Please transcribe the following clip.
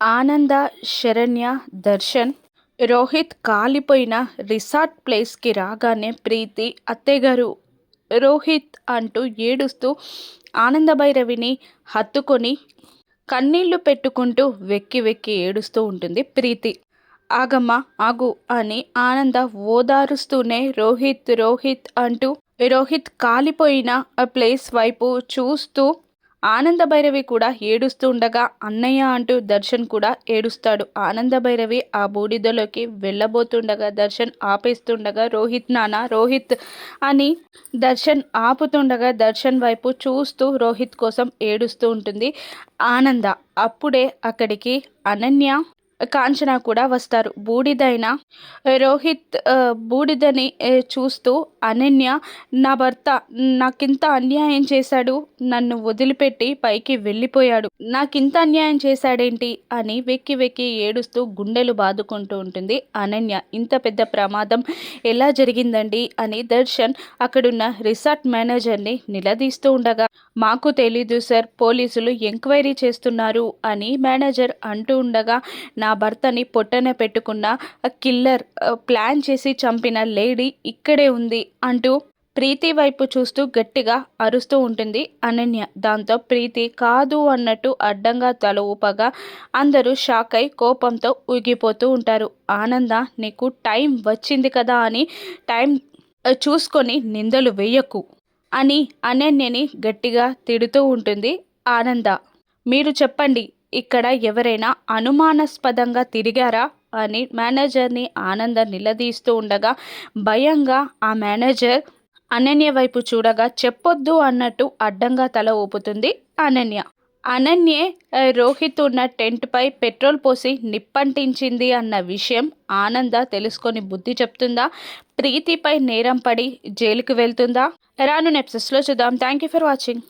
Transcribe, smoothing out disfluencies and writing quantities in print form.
ఆనంద, శరణ్య, దర్శన్, రోహిత్ కాలిపోయిన రిసార్ట్ ప్లేస్‌కి రాగానే ప్రీతి "అత్తయ్యగారు, రోహిత్" అంటూ ఏడుస్తూ ఆనందభైరవిని హత్తుకొని కన్నీళ్లు పెట్టుకుంటూ వెక్కి వెక్కి ఏడుస్తూ ఉంటుంది ప్రీతి. "ఆగమ్మా ఆగు" అని ఆనంద ఓదారుస్తూనే "రోహిత్, రోహిత్" అంటూ రోహిత్ కాలిపోయిన ప్లేస్ వైపు చూస్తూ ఆనందభైరవి కూడా ఏడుస్తూ ఉండగా "అన్నయ్య" అంటూ దర్శన్ కూడా ఏడుస్తాడు. ఆనందభైరవి ఆ బూడిదలోకి వెళ్ళబోతుండగా దర్శన్ ఆపేస్తుండగా "రోహిత్ నాన్న, రోహిత్" అని దర్శన్ ఆపుతుండగా దర్శన్ వైపు చూస్తూ రోహిత్ కోసం ఏడుస్తూ ఉంటుంది ఆనంద. అప్పుడే అక్కడికి అనన్య, కాంచన కూడా వస్తారు. బూడిదైన రోహిత్ బూడిదని చూస్తూ అనన్య, "నా భర్త నాకింత అన్యాయం చేశాడు. నన్ను వదిలిపెట్టి పైకి వెళ్ళిపోయాడు. నాకింత అన్యాయం చేశాడేంటి" అని వెక్కి వెక్కి ఏడుస్తూ గుండెలు బాదుకుంటూ ఉంటుంది అనన్య. "ఇంత పెద్ద ప్రమాదం ఎలా జరిగిందండి" అని దర్శన్ అక్కడున్న రిసార్ట్ మేనేజర్ని నిలదీస్తూ ఉండగా "మాకు తెలీదు సార్, పోలీసులు ఎంక్వైరీ చేస్తున్నారు" అని మేనేజర్ అంటూ ఉండగా "నా భర్తని పొట్టన పెట్టుకున్న కిల్లర్, ప్లాన్ చేసి చంపిన లేడీ ఇక్కడే ఉంది" అంటూ ప్రీతి వైపు చూస్తూ గట్టిగా అరుస్తూ ఉంటుంది అనన్య. దాంతో ప్రీతి కాదు అన్నట్టు అడ్డంగా తల ఊపగా అందరూ షాక్ అయి కోపంతో ఊగిపోతూ ఉంటారు. "ఆనంద, నీకు టైం వచ్చింది కదా అని టైం చూసుకొని నిందలు వెయ్యకు" అని అనన్యని గట్టిగా తిడుతూ ఉంటుంది ఆనంద. "మీరు చెప్పండి, ఇక్కడ ఎవరైనా అనుమానాస్పదంగా తిరిగారా" అని మేనేజర్ని ఆనంద నిలదీస్తూ ఉండగా భయంగా ఆ మేనేజర్ అనన్య వైపు చూడగా చెప్పొద్దు అన్నట్టు అడ్డంగా తల ఊపుతుంది అనన్య. అనన్యే రోహిత్ ఉన్న టెంట్పై పెట్రోల్ పోసి నిప్పంటించింది అన్న విషయం ఆనంద తెలుసుకొని బుద్ధి చెప్తుందా? ప్రీతిపై నేరం పడి జైలుకి వెళ్తుందా? రానున్న ఎపిసోడ్స్లో చూద్దాం. Thank you for watching.